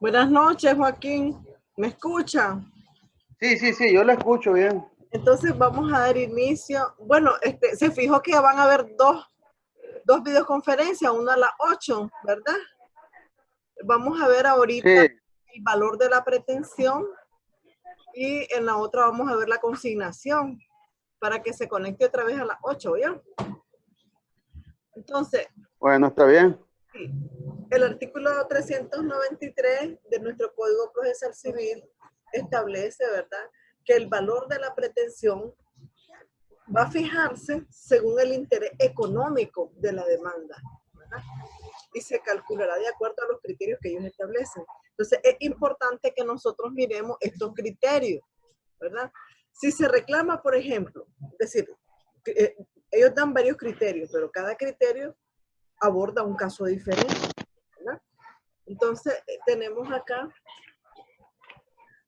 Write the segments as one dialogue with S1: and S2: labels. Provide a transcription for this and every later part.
S1: Buenas noches, Joaquín. ¿Me escucha?
S2: Sí, yo la escucho bien.
S1: Entonces vamos a dar inicio. Bueno, se fijó que van a haber dos videoconferencias, una a las 8, ¿verdad? Vamos a ver ahorita
S2: Sí,
S1: el valor de la pretensión y en la otra vamos a ver la consignación para que se conecte otra vez a las 8, ¿ya? Entonces,
S2: bueno, está bien.
S1: sí, el artículo 393 de nuestro Código Procesal Civil establece, ¿verdad?, que el valor de la pretensión va a fijarse según el interés económico de la demanda, ¿verdad? Y se calculará de acuerdo a los criterios que ellos establecen. Entonces, es importante que nosotros miremos estos criterios, ¿verdad? Si se reclama, por ejemplo, es decir, ellos dan varios criterios, pero cada criterio aborda un caso diferente, ¿verdad? Entonces, tenemos acá,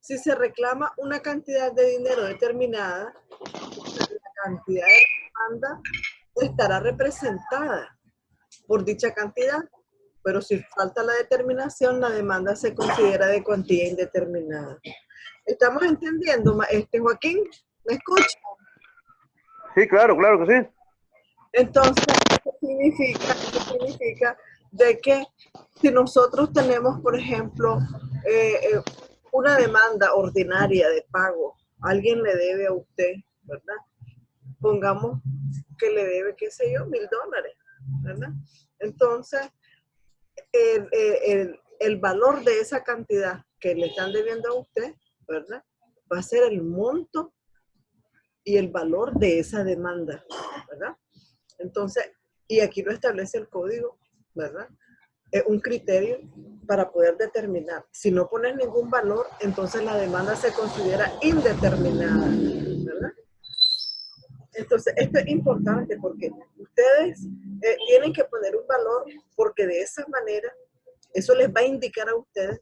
S1: si se reclama una cantidad de dinero determinada, la cantidad de demanda estará representada por dicha cantidad, pero si falta la determinación, la demanda se considera de cuantía indeterminada. ¿Estamos entendiendo, Joaquín? ¿Me escucha?
S2: Sí, claro que sí.
S1: Entonces, esto significa de que si nosotros tenemos, por ejemplo, una demanda ordinaria de pago, alguien le debe a usted, ¿verdad? Pongamos que le debe, qué sé yo, $1,000, ¿verdad? Entonces, el valor de esa cantidad que le están debiendo a usted, ¿verdad? Va a ser el monto y el valor de esa demanda, ¿verdad? Entonces, y aquí lo establece el código, ¿verdad? Es un criterio para poder determinar. Si no pones ningún valor, entonces la demanda se considera indeterminada, ¿verdad? Entonces, esto es importante porque ustedes tienen que poner un valor porque de esa manera eso les va a indicar a ustedes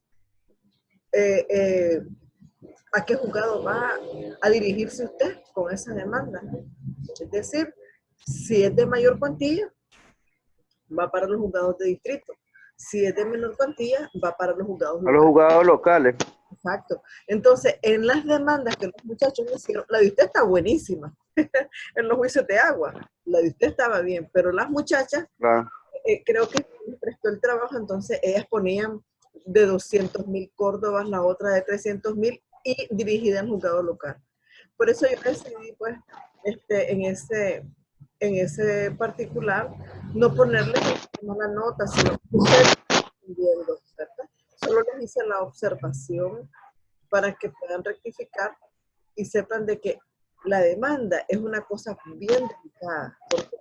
S1: a qué juzgado va a dirigirse usted con esa demanda. Es decir, si es de mayor cuantía, va para los juzgados de distrito. Si es de menor cuantía, va para los juzgados
S2: A los
S1: locales.
S2: jugadores locales.
S1: Exacto. Entonces, en las demandas que los muchachos me hicieron, la de usted está buenísima. En los juicios de agua, la de usted estaba bien, pero las muchachas,
S2: Claro.
S1: creo que les prestó el trabajo, entonces ellas ponían de 200,000 córdobas, la otra de 300,000 y dirigida en juzgado local. Por eso yo decidí, pues, en ese particular, no ponerle la nota, sino que ustedes entendiendo, ¿verdad? Solo les hice la observación para que puedan rectificar y sepan de que la demanda es una cosa bien delicada, porque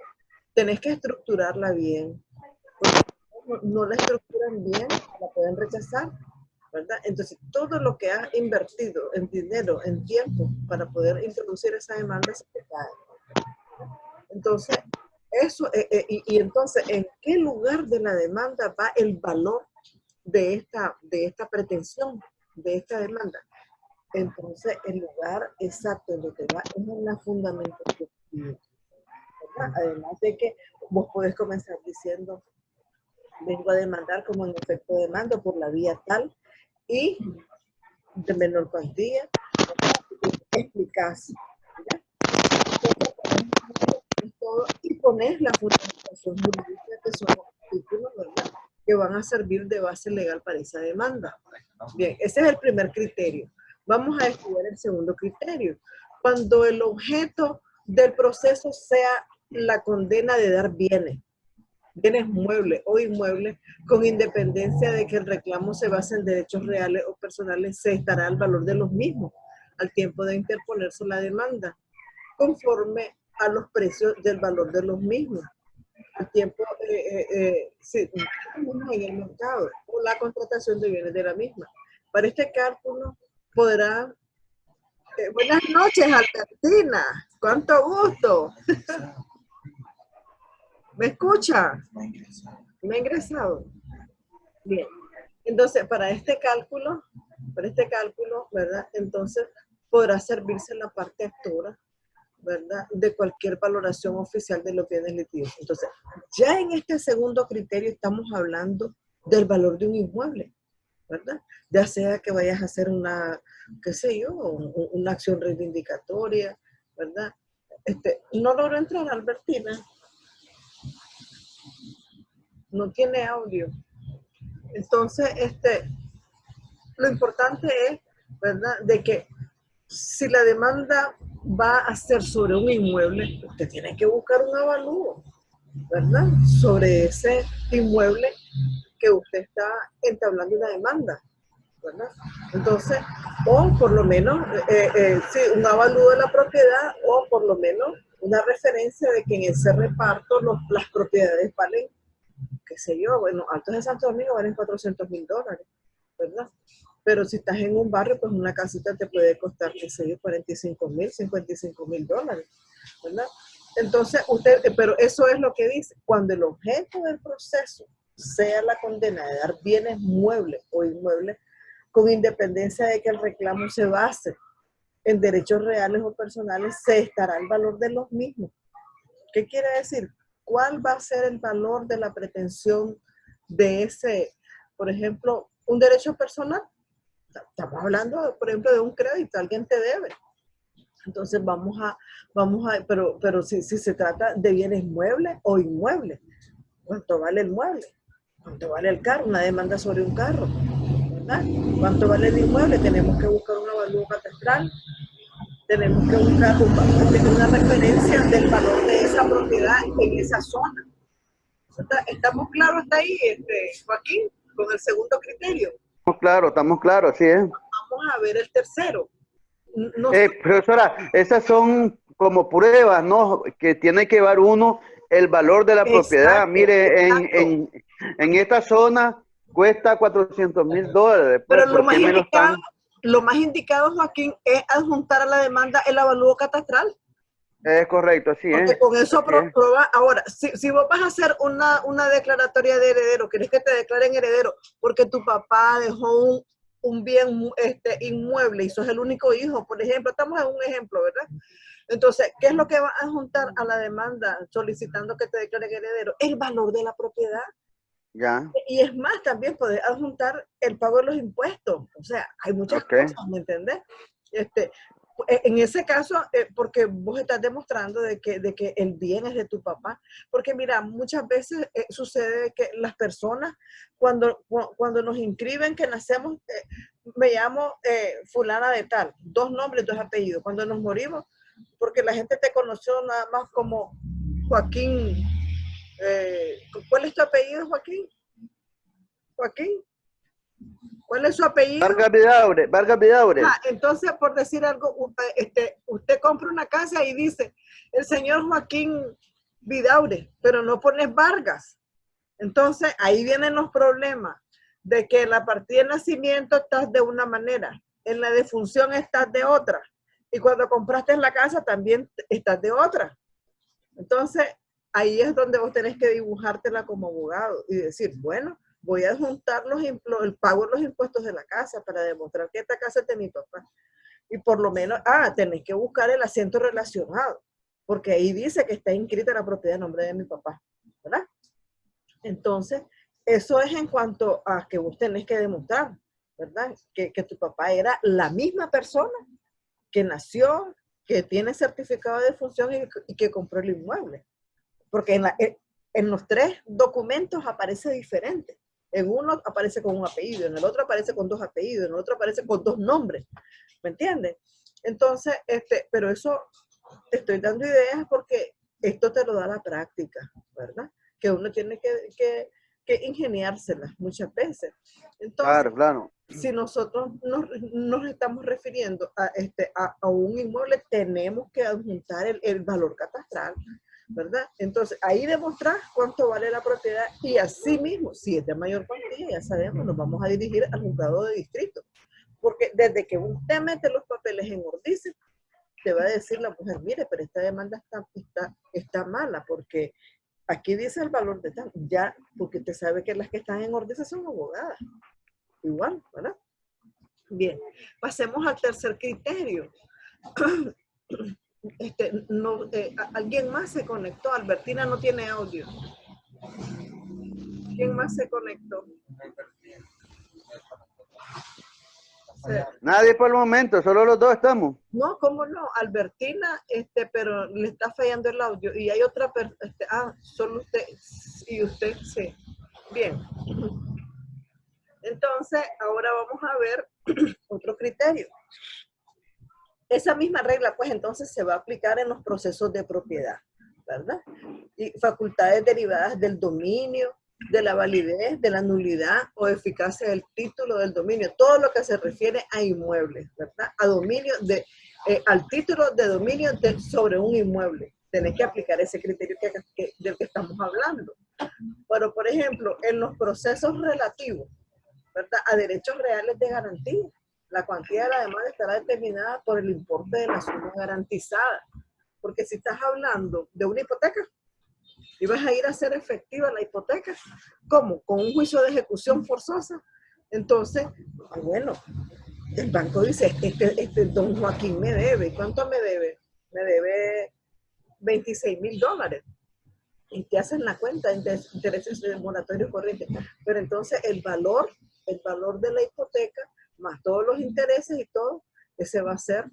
S1: tenés que estructurarla bien, porque no la estructuran bien, la pueden rechazar, ¿verdad? Entonces, todo lo que has invertido en dinero, en tiempo, para poder introducir esa demanda, se te cae. Entonces, eso, y entonces, ¿en qué lugar de la demanda va el valor de esta pretensión, de esta demanda? Entonces, el lugar exacto en donde va es en la fundamentación, ¿verdad? Además de que vos podés comenzar diciendo, vengo a demandar como en efecto de demanda por la vía tal y de menor cuantía, explicás, ¿ya? Y pones la fundamentación jurídica, que son los artículos, ¿verdad?, que van a servir de base legal para esa demanda. Bien, ese es el primer criterio. Vamos a estudiar el segundo criterio. Cuando el objeto del proceso sea la condena de dar bienes muebles o inmuebles, con independencia de que el reclamo se base en derechos reales o personales, se estará el valor de los mismos al tiempo de interponerse la demanda, conforme a los precios del valor de los mismos, al tiempo sí, en el mercado, o la contratación de bienes de la misma. Para este cálculo podrá... buenas noches, Albertina. ¿Cuánto gusto? ¿Me escucha? ¿Me ha ingresado? Bien. Entonces, para este cálculo, ¿verdad? Entonces podrá servirse la parte actora, ¿verdad? De cualquier valoración oficial de los bienes litigiosos. Entonces, ya en este segundo criterio estamos hablando del valor de un inmueble, ¿verdad? Ya sea que vayas a hacer una, qué sé yo, una acción reivindicatoria, ¿verdad? No logro entrar, Albertina. No tiene audio. Entonces, lo importante es, ¿verdad? De que si la demanda va a ser sobre un inmueble, usted tiene que buscar un avalúo, ¿verdad? Sobre ese inmueble que usted está entablando una demanda, ¿verdad? Entonces, o por lo menos, sí, un avalúo de la propiedad o por lo menos una referencia de que en ese reparto las propiedades valen, qué sé yo, bueno, Altos de Santo Domingo valen $400,000, ¿verdad? Pero si estás en un barrio, pues una casita te puede costar, qué sé yo, $45,000, $55,000, ¿verdad? Entonces, pero eso es lo que dice, cuando el objeto del proceso sea la condena de dar bienes muebles o inmuebles, con independencia de que el reclamo se base en derechos reales o personales, se estará el valor de los mismos. ¿Qué quiere decir? ¿Cuál va a ser el valor de la pretensión de ese, por ejemplo, un derecho personal? Estamos hablando, por ejemplo, de un crédito, alguien te debe. Entonces pero si se trata de bienes muebles o inmuebles, ¿cuánto vale el mueble? ¿Cuánto vale el carro? Una demanda sobre un carro, ¿verdad? ¿Cuánto vale el inmueble? Tenemos que buscar un avalúo catastral, tenemos que buscar una referencia del valor de esa propiedad en esa zona. ¿Estamos claros hasta ahí, Joaquín, con el segundo criterio?
S2: Estamos claros, así es.
S1: Vamos a ver el tercero. No,
S2: Profesora, esas son como pruebas, ¿no? Que tiene que llevar uno el valor de la propiedad.
S1: exacto,
S2: Mire,
S1: exacto.
S2: en esta zona cuesta $400,000. Pues,
S1: Pero
S2: ¿por qué me lo están?
S1: lo más indicado, Joaquín, es adjuntar a la demanda el avalúo catastral.
S2: Es correcto, así es.
S1: Porque con eso
S2: Así es.
S1: prueba. Ahora, si vos vas a hacer una declaratoria de heredero, querés que te declaren heredero porque tu papá dejó un bien inmueble y sos el único hijo, por ejemplo, estamos en un ejemplo, ¿verdad? Entonces, ¿qué es lo que va a adjuntar a la demanda solicitando que te declaren heredero? El valor de la propiedad.
S2: Ya.
S1: Y es más, también poder adjuntar el pago de los impuestos. O sea, hay muchas cosas, ¿me entendés? En ese caso, porque vos estás demostrando de que el bien es de tu papá. Porque mira, muchas veces sucede que las personas, cuando nos inscriben que nacemos, me llamo fulana de tal, 2 nombres, 2 apellidos. Cuando nos morimos, porque la gente te conoció nada más como Joaquín. ¿Cuál es tu apellido, Joaquín? Joaquín, ¿cuál es su apellido?
S2: Vargas Vidaure.
S1: Entonces, por decir algo, usted compra una casa y dice, el señor Joaquín Vidaure, pero no pones Vargas. Entonces, ahí vienen los problemas de que en la partida de nacimiento estás de una manera, en la defunción estás de otra, y cuando compraste la casa también estás de otra. Entonces, ahí es donde vos tenés que dibujártela como abogado y decir, bueno, voy a juntar el pago de los impuestos de la casa para demostrar que esta casa es de mi papá. Y por lo menos, tenés que buscar el asiento relacionado, porque ahí dice que está inscrita la propiedad en nombre de mi papá, ¿verdad? Entonces, eso es en cuanto a que vos tenés que demostrar, ¿verdad? Que tu papá era la misma persona que nació, que tiene certificado de defunción y que compró el inmueble. Porque en los 3 documentos aparece diferente. En uno aparece con un apellido, en el otro aparece con 2 apellidos, en el otro aparece con 2 nombres. ¿Me entiendes? Entonces, pero eso te estoy dando ideas porque esto te lo da la práctica, ¿verdad? Que uno tiene que ingeniárselas muchas veces. Entonces,
S2: Claro.
S1: si nosotros nos estamos refiriendo a un inmueble, tenemos que adjuntar el valor catastral, ¿verdad? Entonces, ahí demostrar cuánto vale la propiedad y así mismo, si es de mayor cuantía, ya sabemos, nos vamos a dirigir al juzgado de distrito. Porque desde que usted mete los papeles en Ordice, te va a decir la mujer, mire, pero esta demanda está mala, porque aquí dice el valor de tal, ya, porque usted sabe que las que están en Ordice son abogadas. Igual, ¿verdad? Bien, pasemos al tercer criterio. no, alguien más se conectó. Albertina no tiene audio. ¿Quién más se conectó?
S2: Nadie por el momento, solo los dos estamos.
S1: No, ¿cómo no? Albertina, pero le está fallando el audio. Y hay otra persona, solo usted y usted, sí. Bien. Entonces, ahora vamos a ver otro criterio. Esa misma regla, pues, entonces se va a aplicar en los procesos de propiedad, ¿verdad? Y facultades derivadas del dominio, de la validez, de la nulidad o eficacia del título del dominio. Todo lo que se refiere a inmuebles, ¿verdad? A dominio al título de dominio sobre un inmueble. Tenés que aplicar ese criterio del que estamos hablando. Pero, por ejemplo, en los procesos relativos, ¿verdad?, a derechos reales de garantía, la cuantía de la demanda estará determinada por el importe de la suma garantizada. Porque si estás hablando de una hipoteca y vas a ir a hacer efectiva la hipoteca, ¿cómo? Con un juicio de ejecución forzosa. Entonces, bueno, el banco dice, don Joaquín me debe. ¿Cuánto me debe? Me debe $26,000. Y te hacen la cuenta de intereses de moratorio corriente. Pero entonces el valor de la hipoteca, más todos los intereses y todo, ese va a ser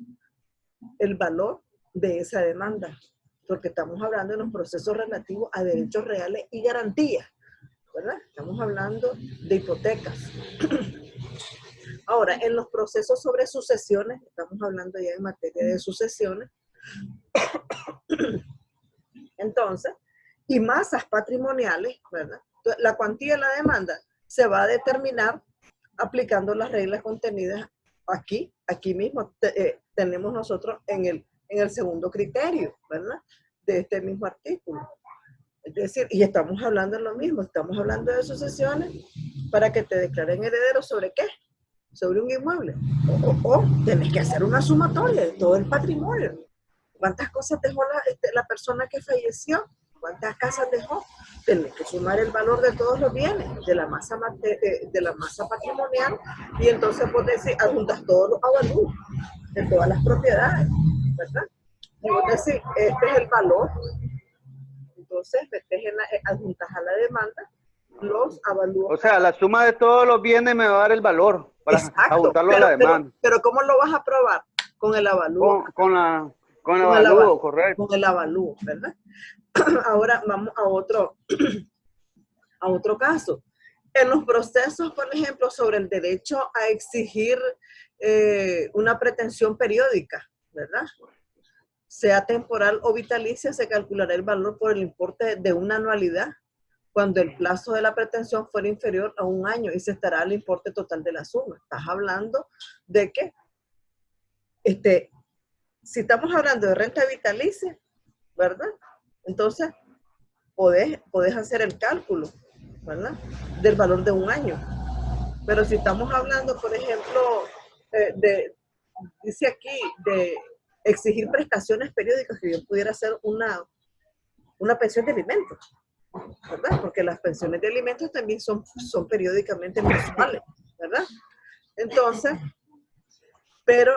S1: el valor de esa demanda. Porque estamos hablando de los procesos relativos a derechos reales y garantías, ¿verdad? Estamos hablando de hipotecas. Ahora, en los procesos sobre sucesiones, estamos hablando ya en materia de sucesiones, entonces, y masas patrimoniales, ¿verdad? Entonces, la cuantía de la demanda se va a determinar aplicando las reglas contenidas aquí mismo. Tenemos nosotros en el segundo criterio, ¿verdad?, de este mismo artículo. Es decir, y estamos hablando de lo mismo, estamos hablando de sucesiones para que te declaren heredero ¿sobre qué? Sobre un inmueble. O tenés que hacer una sumatoria de todo el patrimonio. ¿Cuántas cosas dejó la persona que falleció? ¿Cuántas casas dejó? Tenés que sumar el valor de todos los bienes, de la masa patrimonial, y entonces vos decís, adjuntas todos los avalúos de todas las propiedades, ¿verdad? Y vos decís, este es el valor. Entonces, adjuntas a la demanda los avalúos.
S2: O sea, la suma de todos los bienes me va a dar el valor para ajuntarlo a la demanda.
S1: Pero ¿cómo lo vas a probar? Con el avalúo.
S2: Con el avalúo, correcto.
S1: Con el avalúo, ¿verdad? Ahora vamos a otro caso. En los procesos, por ejemplo, sobre el derecho a exigir una pretensión periódica, ¿verdad?, sea temporal o vitalicia, se calculará el valor por el importe de una anualidad cuando el plazo de la pretensión fuera inferior a un año y se estará el importe total de la suma. Estás hablando de que, si estamos hablando de renta vitalicia, ¿verdad?, entonces podés hacer el cálculo, ¿verdad?, del valor de un año. Pero si estamos hablando, por ejemplo, dice aquí, de exigir prestaciones periódicas, que yo pudiera hacer una pensión de alimentos, ¿verdad? Porque las pensiones de alimentos también son periódicamente mensuales, ¿verdad? Entonces, pero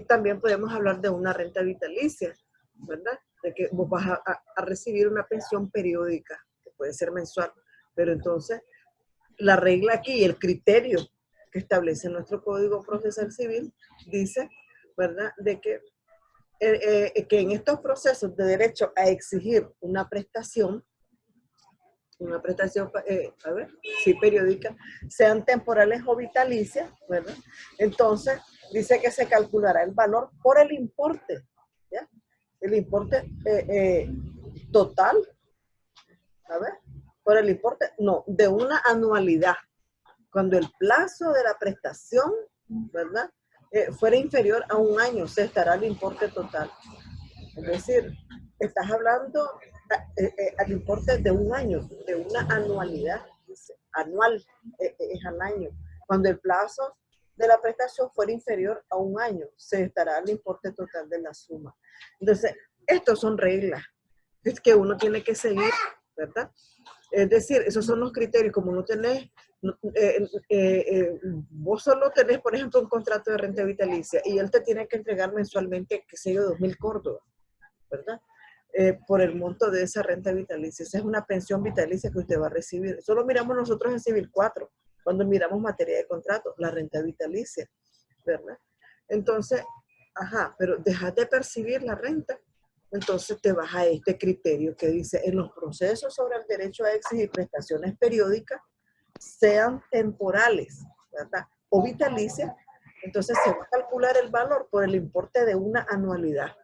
S1: también podemos hablar de una renta vitalicia, ¿verdad? De que vos vas a recibir una pensión periódica, que puede ser mensual, pero entonces la regla aquí, el criterio que establece nuestro Código Procesal Civil, dice, ¿verdad?, de que en estos procesos de derecho a exigir una prestación, periódica, sean temporales o vitalicias, ¿verdad? Entonces, dice que se calculará el valor por el importe, ¿ya? El importe total, por el importe, no, de una anualidad. Cuando el plazo de la prestación, ¿verdad?, fuera inferior a un año, se estará el importe total. Es decir, estás hablando al importe de un año, de una anualidad, anual, es al año. Cuando el plazo de la prestación fuera inferior a un año, se estará el importe total de la suma. Entonces, estos son reglas que uno tiene que seguir, ¿verdad? Es decir, esos son los criterios. Como no tenés, vos solo tenés, por ejemplo, un contrato de renta vitalicia y él te tiene que entregar mensualmente, qué sé yo, 2,000 córdobas. ¿verdad? Por el monto de esa renta vitalicia. Esa es una pensión vitalicia que usted va a recibir. Eso lo miramos nosotros en Civil 4, cuando miramos materia de contrato, la renta vitalicia, ¿verdad? Entonces, ajá, pero dejas de percibir la renta, entonces te vas a este criterio que dice, en los procesos sobre el derecho a exigir prestaciones periódicas, sean temporales, ¿verdad? O vitalicias, entonces se va a calcular el valor por el importe de una anualidad,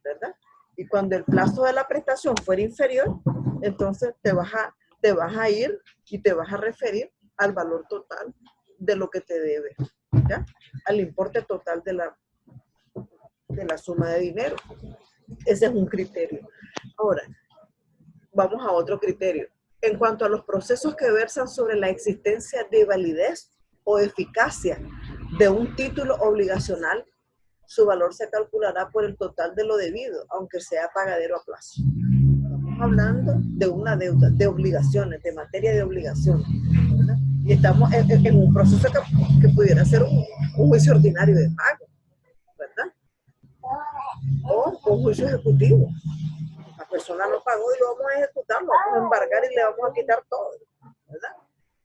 S1: ¿verdad? Y cuando el plazo de la prestación fuera inferior, entonces te vas a ir y te vas a referir al valor total de lo que te debe, ¿ya? Al importe total de la suma de dinero. Ese es un criterio. Ahora, vamos a otro criterio. En cuanto a los procesos que versan sobre la existencia de validez o eficacia de un título obligacional, su valor se calculará por el total de lo debido, aunque sea pagadero a plazo. Estamos hablando de una deuda, de obligaciones, de materia de obligaciones, ¿verdad? Y estamos en un proceso que pudiera ser un juicio ordinario de pago, ¿verdad? O un juicio ejecutivo. La persona no pagó y lo vamos a ejecutar, lo vamos a embargar y le vamos a quitar todo, ¿verdad?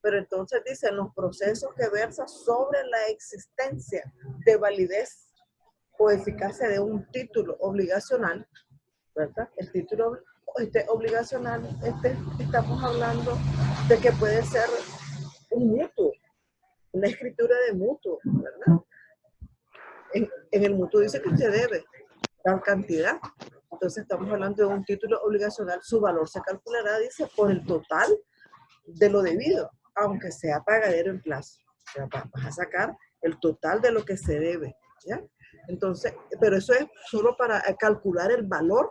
S1: Pero entonces dicen los procesos que versan sobre la existencia de validez o eficacia de un título obligacional, ¿verdad? El título obligacional, estamos hablando de que puede ser un mutuo, una escritura de mutuo, ¿verdad? En el mutuo dice que usted debe tal cantidad. Entonces estamos hablando de un título obligacional, su valor se calculará, dice, por el total de lo debido, aunque sea pagadero en plazo. O sea, vas a sacar el total de lo que se debe, ¿ya? Entonces, pero eso es solo para calcular el valor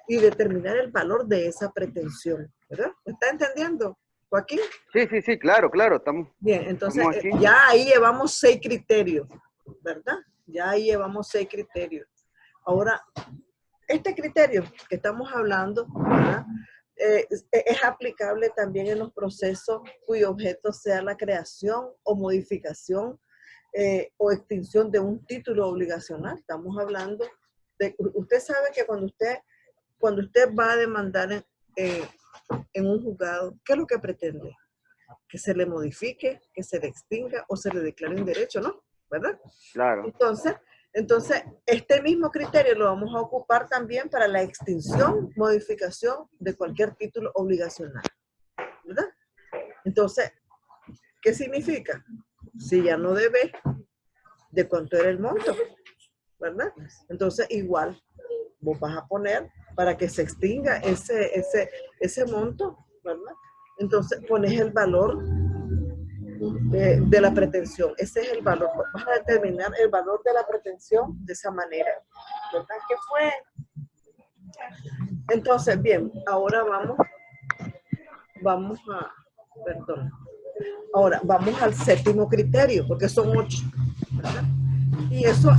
S1: y determinar el valor de esa pretensión, ¿verdad? ¿Me está entendiendo, Joaquín?
S2: Sí, claro, estamos,
S1: Bien, entonces
S2: estamos aquí.
S1: ya ahí llevamos 6 criterios, ¿verdad? Ya ahí llevamos 6 criterios. Ahora, este criterio que estamos hablando, ¿verdad? Es aplicable también en los procesos cuyo objeto sea la creación o modificación o extinción de un título obligacional. Estamos hablando de, usted sabe que cuando usted va a demandar en un juzgado, ¿qué es lo que pretende? Que se le modifique, que se le extinga o se le declare un derecho, ¿no? ¿Verdad?
S2: Claro.
S1: Entonces, este mismo criterio lo vamos a ocupar también para la extinción, modificación de cualquier título obligacional, ¿verdad? Entonces, ¿qué significa? Si ya no debe, ¿de cuánto era el monto? ¿Verdad? Entonces, igual, vos vas a poner para que se extinga ese monto, ¿verdad? Entonces, pones el valor de la pretensión. Ese es el valor. Vas a determinar el valor de la pretensión de esa manera. ¿Verdad? ¿Qué fue? Entonces, bien, ahora ahora vamos al séptimo criterio, porque son 8, ¿verdad? Y eso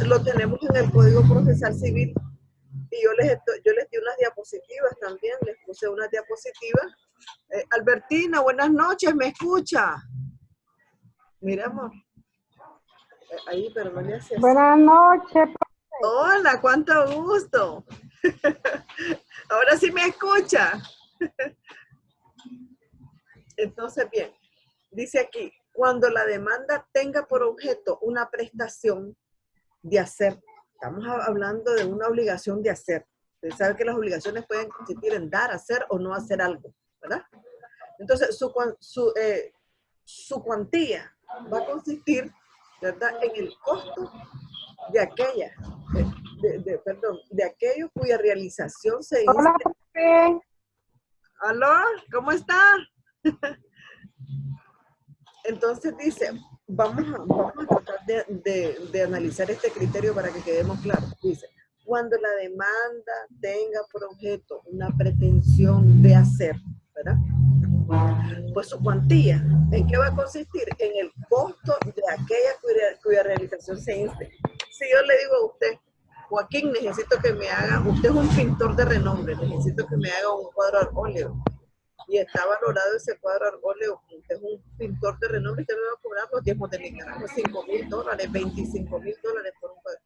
S1: lo tenemos en el Código Procesal Civil. Y yo les di unas diapositivas también, les puse unas diapositivas. Albertina, buenas noches, ¿me escucha? Mira, amor. Ahí, pero no le haces.
S3: Buenas noches.
S1: Hola, cuánto gusto. Ahora sí me escucha. Entonces, bien, dice aquí, cuando la demanda tenga por objeto una prestación de hacer, estamos hablando de una obligación de hacer. Usted sabe que las obligaciones pueden consistir en dar, hacer o no hacer algo, ¿verdad? Entonces, su cuantía va a consistir, ¿verdad?, en el costo de de aquello cuya realización se insta.
S3: Hola, profe.
S1: ¿Aló? ¿Cómo está? Entonces dice, vamos a tratar de analizar este criterio para que quedemos claros. Dice, cuando la demanda tenga por objeto una pretensión de hacer, ¿verdad? Pues su cuantía, ¿en qué va a consistir? En el costo de aquella cuya realización se inste. Si yo le digo a usted, Joaquín, necesito que me haga, usted es un pintor de renombre, necesito que me haga un cuadro al óleo. Y está valorado ese cuadro al óleo, usted es un pintor de renombre, usted me va a cobrar los diezmos de Nicaragua, $5,000, $25,000 por un cuadro.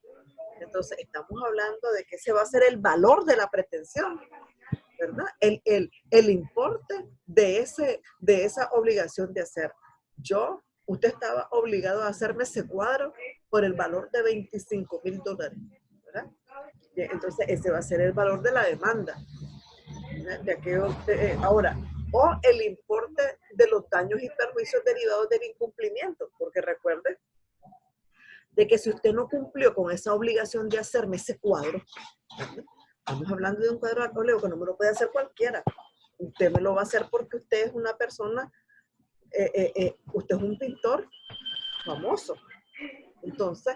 S1: Entonces, entonces estamos hablando de que ese va a ser el valor de la pretensión, ¿verdad? El importe de esa obligación de hacer. Usted estaba obligado a hacerme ese cuadro por el valor de $25,000, ¿verdad? Entonces ese va a ser el valor de la demanda. Ahora, o el importe de los daños y perjuicios derivados del incumplimiento, porque recuerde de que si usted no cumplió con esa obligación de hacerme ese cuadro, ¿verdad? Estamos hablando de un cuadro de acóleo que no me lo puede hacer cualquiera. Usted me lo va a hacer porque usted es una persona, usted es un pintor famoso. Entonces,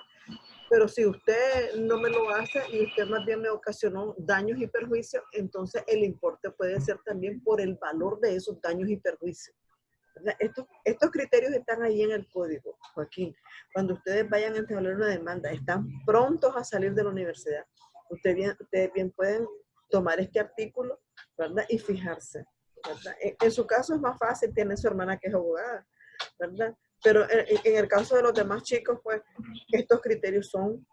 S1: pero si usted no me lo hace y usted más bien me ocasionó daños y perjuicios, entonces el importe puede ser también por el valor de esos daños y perjuicios. Estos criterios están ahí en el código, Joaquín. Cuando ustedes vayan a entablar una demanda, están prontos a salir de la universidad. Ustedes bien pueden tomar este artículo, ¿verdad? Y fijarse, ¿verdad? En su caso es más fácil, tiene su hermana que es abogada, ¿verdad? Pero en el caso de los demás chicos, pues, estos criterios son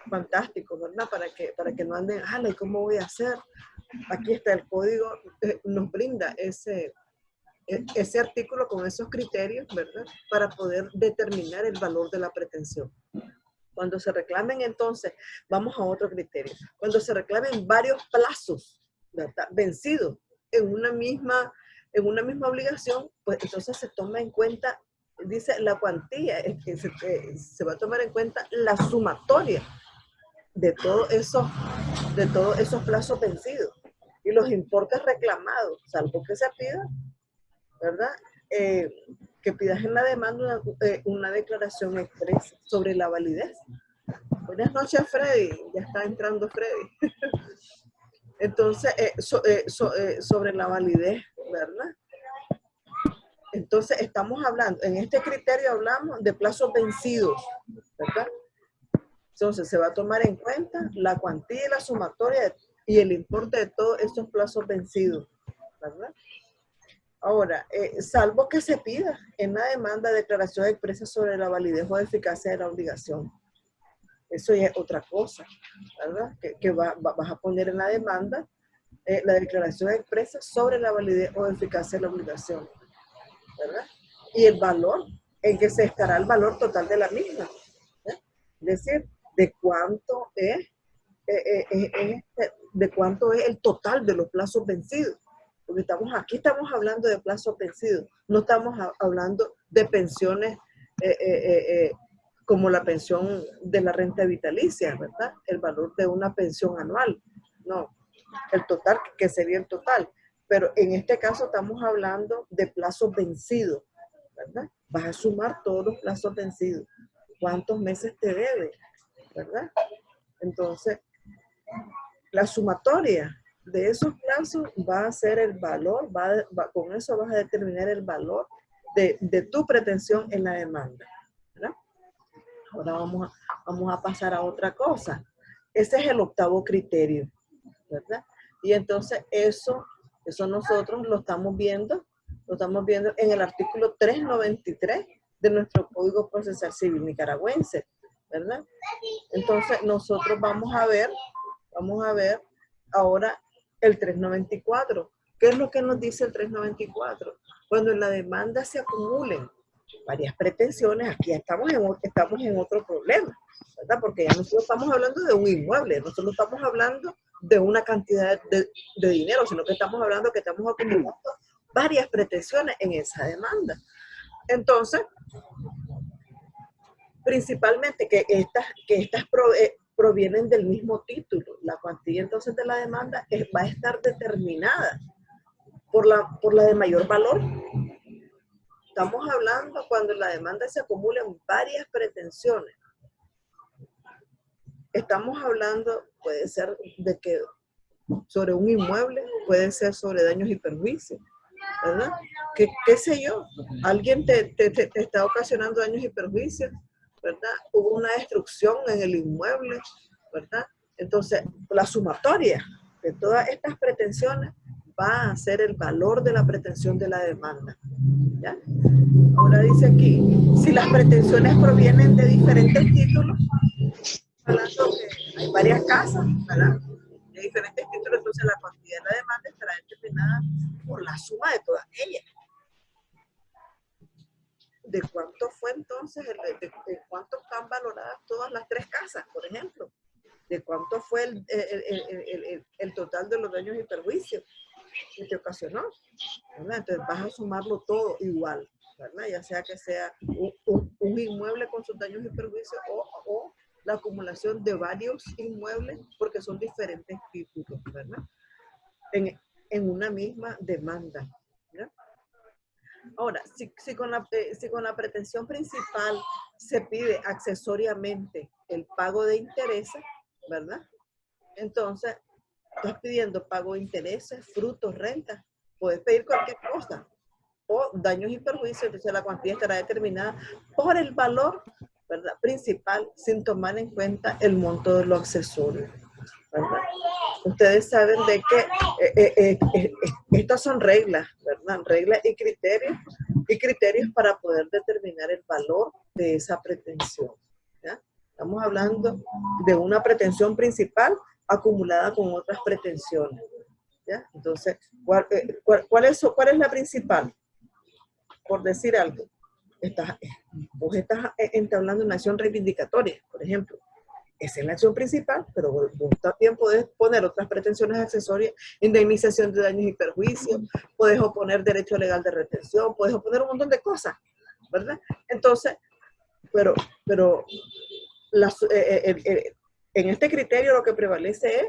S1: fantásticos, ¿verdad? Para que no anden, ¿y cómo voy a hacer? Aquí está el código, nos brinda ese artículo con esos criterios, ¿verdad? Para poder determinar el valor de la pretensión. Cuando se reclamen, entonces, vamos a otro criterio. Cuando se reclamen varios plazos, ¿verdad? Vencidos en una misma obligación, pues entonces se toma en cuenta, dice la cuantía, se va a tomar en cuenta la sumatoria de todos esos plazos vencidos y los importes reclamados, salvo que se pida, ¿verdad? Que pidas en la demanda una declaración expresa sobre la validez. Buenas noches, Freddy. Ya está entrando Freddy. Entonces, sobre la validez, ¿verdad? Entonces, estamos hablando, en este criterio hablamos de plazos vencidos, ¿verdad? Entonces, se va a tomar en cuenta la cuantía y la sumatoria y el importe de todos estos plazos vencidos, ¿verdad? Ahora, salvo que se pida en la demanda declaración expresa sobre la validez o eficacia de la obligación. Eso ya es otra cosa, ¿verdad? Que vas a poner en la demanda la declaración expresa sobre la validez o eficacia de la obligación, ¿verdad? Y el valor en que se estará el valor total de la misma, ¿verdad? Es decir, de cuánto es el total de los plazos vencidos. Porque aquí estamos hablando de plazos vencidos, no estamos hablando de pensiones como la pensión de la renta vitalicia, ¿verdad? El valor de una pensión anual, no, el total, que sería el total. Pero en este caso estamos hablando de plazos vencidos, ¿verdad? Vas a sumar todos los plazos vencidos. ¿Cuántos meses te debe? ¿Verdad? Entonces, la sumatoria de esos plazos va a ser el valor, con eso vas a determinar el valor de tu pretensión en la demanda, ¿verdad? Ahora vamos a pasar a otra cosa. Ese es el octavo criterio, ¿verdad? Y entonces eso nosotros lo estamos viendo en el artículo 393 de nuestro Código Procesal Civil nicaragüense, ¿verdad? Entonces nosotros vamos a ver ahora el 394. ¿Qué es lo que nos dice el 394? Cuando en la demanda se acumulen varias pretensiones, aquí estamos en otro problema, ¿verdad? Porque ya nosotros estamos hablando de un inmueble, nosotros no estamos hablando de una cantidad de dinero, sino que estamos hablando que estamos acumulando varias pretensiones en esa demanda. Entonces, principalmente que estas provienen del mismo título. La cuantía entonces de la demanda va a estar determinada por la de mayor valor. Estamos hablando cuando en la demanda se acumulan varias pretensiones. Estamos hablando, puede ser de que sobre un inmueble, puede ser sobre daños y perjuicios, ¿verdad? ¿Qué sé yo? Alguien te está ocasionando daños y perjuicios, ¿verdad? Hubo una destrucción en el inmueble, ¿verdad? Entonces, la sumatoria de todas estas pretensiones va a ser el valor de la pretensión de la demanda, ¿ya? Ahora dice aquí, si las pretensiones provienen de diferentes títulos, hablando que hay varias casas, ¿verdad? De diferentes títulos, entonces la cuantía de la demanda estará determinada por la suma de todas ellas. ¿De cuánto fue entonces, de cuánto están valoradas todas las tres casas, por ejemplo? ¿De cuánto fue el total de los daños y perjuicios que te ocasionó? ¿Verdad? Entonces vas a sumarlo todo igual, ¿verdad? Ya sea que sea un inmueble con sus daños y perjuicios o la acumulación de varios inmuebles porque son diferentes títulos, ¿verdad? En una misma demanda, ¿verdad? Ahora, si con la pretensión principal se pide accesoriamente el pago de intereses, ¿verdad? Entonces, estás pidiendo pago de intereses, frutos, rentas, puedes pedir cualquier cosa, o daños y perjuicios, entonces la cuantía estará determinada por el valor, ¿verdad?, principal, sin tomar en cuenta el monto de lo accesorio, ¿verdad? Ustedes saben de que estas son reglas, ¿verdad? Reglas y criterios para poder determinar el valor de esa pretensión, ¿ya? Estamos hablando de una pretensión principal acumulada con otras pretensiones, ¿ya? Entonces, ¿cuál es la principal? Por decir algo, vos estás entablando una acción reivindicatoria, por ejemplo. Esa es la acción principal, pero vos también podés poner otras pretensiones accesorias, indemnización de daños y perjuicios, podés oponer derecho legal de retención, podés oponer un montón de cosas, ¿verdad? Entonces, pero en este criterio lo que prevalece es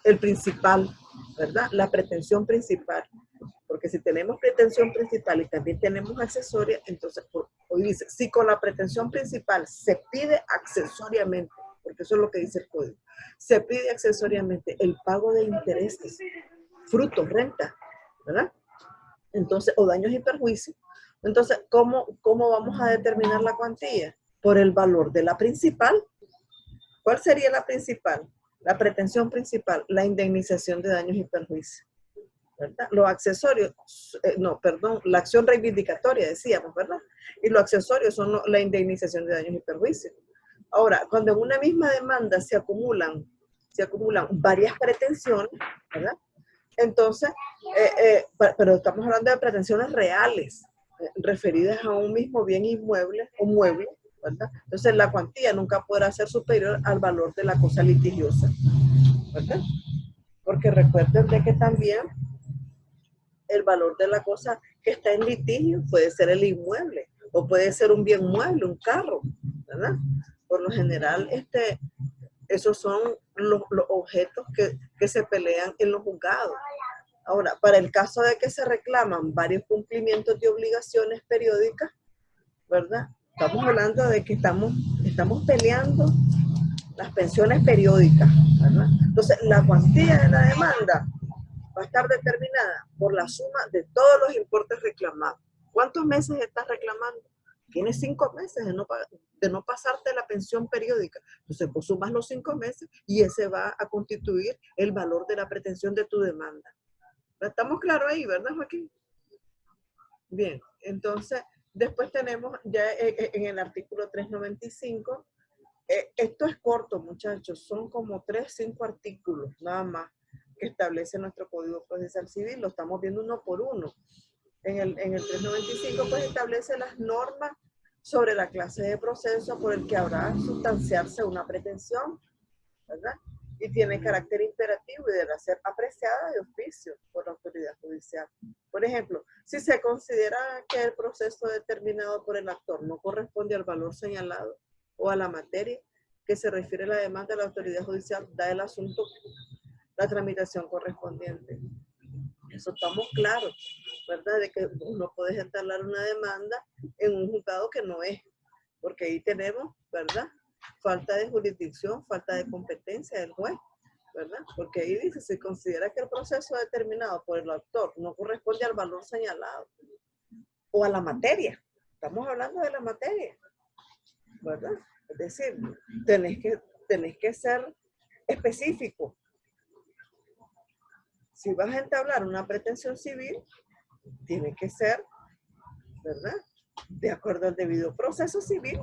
S1: el principal, ¿verdad? La pretensión principal. Porque si tenemos pretensión principal y también tenemos accesoria, entonces hoy dice, si con la pretensión principal se pide accesoriamente, porque eso es lo que dice el código, se pide accesoriamente el pago de intereses, frutos, renta, ¿verdad? Entonces, o daños y perjuicios. Entonces, ¿cómo vamos a determinar la cuantía? Por el valor de la principal. ¿Cuál sería la principal? La pretensión principal, la indemnización de daños y perjuicios, ¿verdad? Los accesorios, la acción reivindicatoria, decíamos, ¿verdad? Y los accesorios son la indemnización de daños y perjuicios. Ahora, cuando en una misma demanda se acumulan varias pretensiones, ¿verdad? Entonces, pero estamos hablando de pretensiones reales, referidas a un mismo bien inmueble o mueble, ¿verdad? Entonces, la cuantía nunca podrá ser superior al valor de la cosa litigiosa, ¿verdad? Porque recuerden de que también el valor de la cosa que está en litigio puede ser el inmueble o puede ser un bien mueble, un carro, ¿verdad? Por lo general, esos son los objetos que se pelean en los juzgados. Ahora, para el caso de que se reclaman varios cumplimientos de obligaciones periódicas, ¿verdad? Estamos hablando de que estamos peleando las pensiones periódicas, ¿verdad? Entonces, la cuantía de la demanda va a estar determinada por la suma de todos los importes reclamados. ¿Cuántos meses estás reclamando? Tienes 5 meses de no pasarte la pensión periódica. Entonces, vos sumas los 5 meses y ese va a constituir el valor de la pretensión de tu demanda. ¿Estamos claros ahí, verdad, Joaquín? Bien, entonces, después tenemos ya en el artículo 395, esto es corto, muchachos, son como 5 artículos, nada más, que establece nuestro Código Procesal Civil, lo estamos viendo uno por uno. En el 395, pues, establece las normas sobre la clase de proceso por el que habrá sustanciarse una pretensión, ¿verdad? Y tiene carácter imperativo y deberá ser apreciada de oficio por la autoridad judicial. Por ejemplo, si se considera que el proceso determinado por el actor no corresponde al valor señalado o a la materia que se refiere a la demanda de la autoridad judicial, da el asunto la tramitación correspondiente. Eso estamos claros, ¿verdad? De que no puedes entablar una demanda en un juzgado que no es, porque ahí tenemos, ¿verdad?, falta de jurisdicción, falta de competencia del juez, ¿verdad? Porque ahí dice, se considera que el proceso determinado por el autor no corresponde al valor señalado o a la materia. Estamos hablando de la materia, ¿verdad? Es decir, tenés que ser específico. Si vas a entablar una pretensión civil, tiene que ser, ¿verdad?, de acuerdo al debido proceso civil.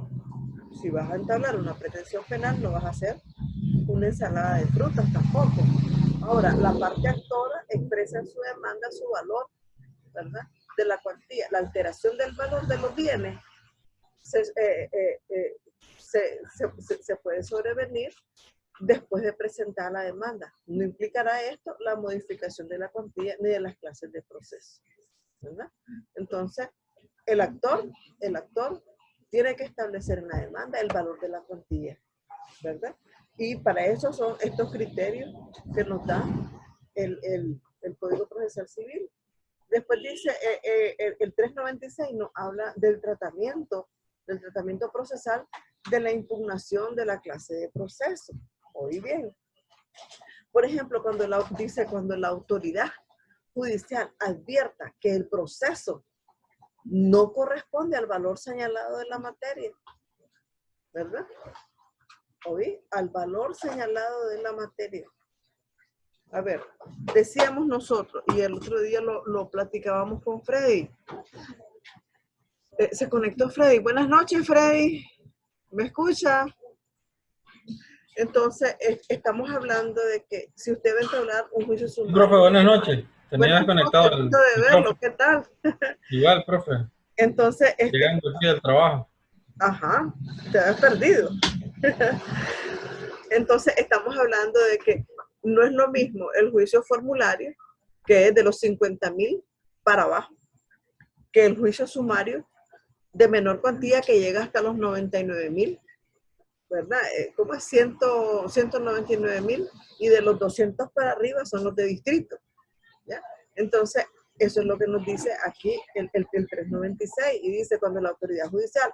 S1: si vas a entablar una pretensión penal, no vas a hacer una ensalada de frutas tampoco. Ahora, la parte actora expresa en su demanda su valor, ¿verdad? De la cuantía. La alteración del valor de los bienes se puede sobrevenir después de presentar la demanda. No implicará esto la modificación de la cuantía ni de las clases de proceso, ¿verdad? Entonces, el actor tiene que establecer en la demanda el valor de la cuantía, ¿verdad? Y para eso son estos criterios que nos da el Código Procesal Civil. Después dice, el 396 nos habla del tratamiento procesal de la impugnación de la clase de proceso. Oí bien. Por ejemplo, cuando la autoridad judicial advierta que el proceso no corresponde al valor señalado de la materia, ¿verdad? ¿Oí? Al valor señalado de la materia. A ver, decíamos nosotros, y el otro día lo platicábamos con Freddy. Se conectó Freddy. Buenas noches, Freddy. ¿Me escucha? Entonces, estamos hablando de que si usted va a entablar un juicio sumario.
S4: Profe, buenas noches. Tenía
S1: Buenas
S4: desconectado
S1: noches, gusto de verlo. ¿Qué tal?
S4: Igual, profe.
S1: Entonces,
S4: llegando aquí del trabajo.
S1: Ajá, te has perdido. Entonces, estamos hablando de que no es lo mismo el juicio formulario, que es de los 50,000 para abajo, que el juicio sumario de menor cuantía que llega hasta los 99,000, ¿verdad? Como es 199,000, y de los 200 para arriba son los de distrito, ¿ya? Entonces, eso es lo que nos dice aquí el 396, y dice: cuando la autoridad judicial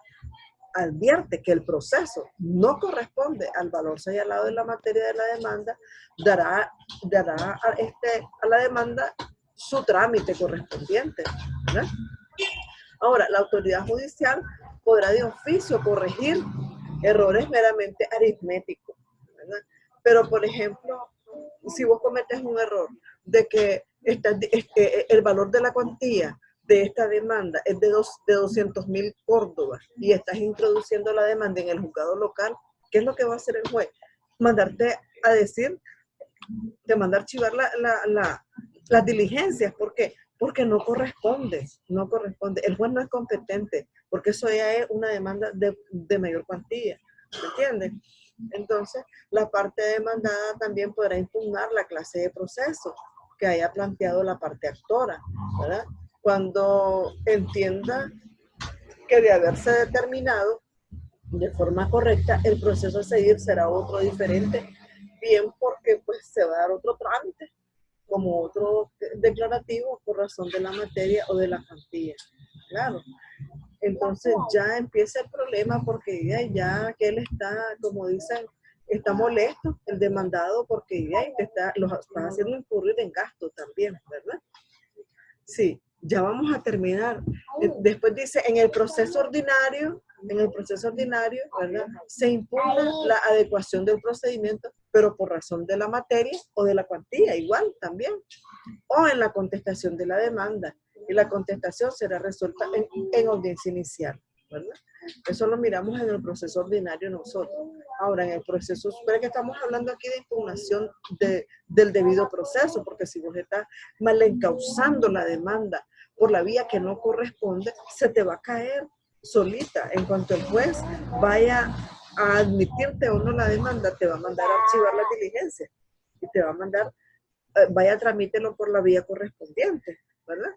S1: advierte que el proceso no corresponde al valor señalado en la materia de la demanda, dará a la demanda su trámite correspondiente, ¿verdad? Ahora, la autoridad judicial podrá de oficio corregir errores meramente aritméticos, ¿verdad? Pero, por ejemplo, si vos cometes un error de que el valor de la cuantía de esta demanda es de 200,000 córdobas y estás introduciendo la demanda en el juzgado local, ¿qué es lo que va a hacer el juez? Mandarte a decir, te manda a archivar las diligencias. ¿Por qué? Porque no corresponde. El juez no es competente, porque eso ya es una demanda de mayor cuantía, ¿me entiendes? Entonces, la parte demandada también podrá impugnar la clase de proceso que haya planteado la parte actora, ¿verdad? Cuando entienda que de haberse determinado de forma correcta, el proceso a seguir será otro diferente, bien porque pues se va a dar otro trámite, como otro declarativo por razón de la materia o de la cuantía. Claro. Entonces ya empieza el problema, porque ya que él está, como dicen, está molesto, el demandado, porque los está haciendo incurrir en gasto también, ¿verdad? Sí, ya vamos a terminar. Después dice, en el proceso ordinario, ¿verdad? Se impugna la adecuación del procedimiento, pero por razón de la materia o de la cuantía, igual también. O en la contestación de la demanda. Y la contestación será resuelta en audiencia inicial, ¿verdad? Eso lo miramos en el proceso ordinario nosotros. Ahora, en el proceso, pero que estamos hablando aquí de impugnación del debido proceso, porque si vos estás mal encauzando la demanda por la vía que no corresponde, se te va a caer solita. En cuanto el juez vaya a admitirte o no la demanda, te va a mandar a archivar la diligencia y te va a mandar, vaya, tramítelo por la vía correspondiente, ¿verdad?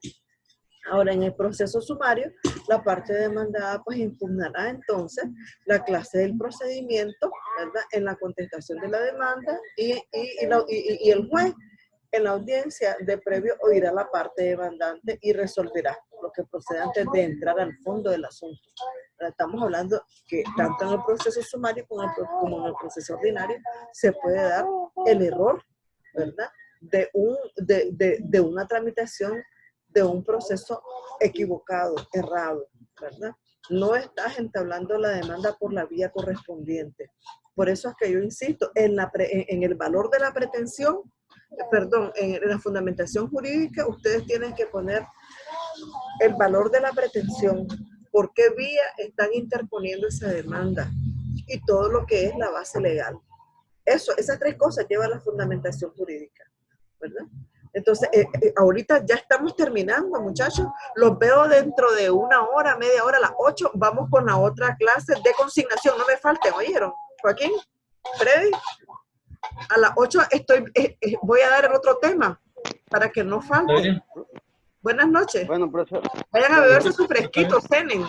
S1: Ahora, en el proceso sumario, la parte demandada pues impugnará entonces la clase del procedimiento, ¿verdad? En la contestación de la demanda, y el juez en la audiencia de previo oirá la parte demandante y resolverá lo que procede antes de entrar al fondo del asunto. Estamos hablando que tanto en el proceso sumario como en el proceso ordinario se puede dar el error, ¿verdad? De una tramitación de un proceso equivocado, errado, ¿verdad? No estás entablando la demanda por la vía correspondiente. Por eso es que yo insisto en el valor de la pretensión, en la fundamentación jurídica, ustedes tienen que poner el valor de la pretensión. ¿Por qué vía están interponiendo esa demanda? y todo lo que es la base legal. Esas tres cosas lleva la fundamentación jurídica, ¿verdad? Entonces, ahorita ya estamos terminando, muchachos. Los veo dentro de una hora, media hora, a las 8. Vamos con la otra clase de consignación. No me falten, ¿oyeron? Joaquín, Freddy. A las 8 voy a dar el otro tema para que no falte. Buenas noches.
S2: Bueno, profesor.
S1: Vayan a beberse su fresquito, cenen.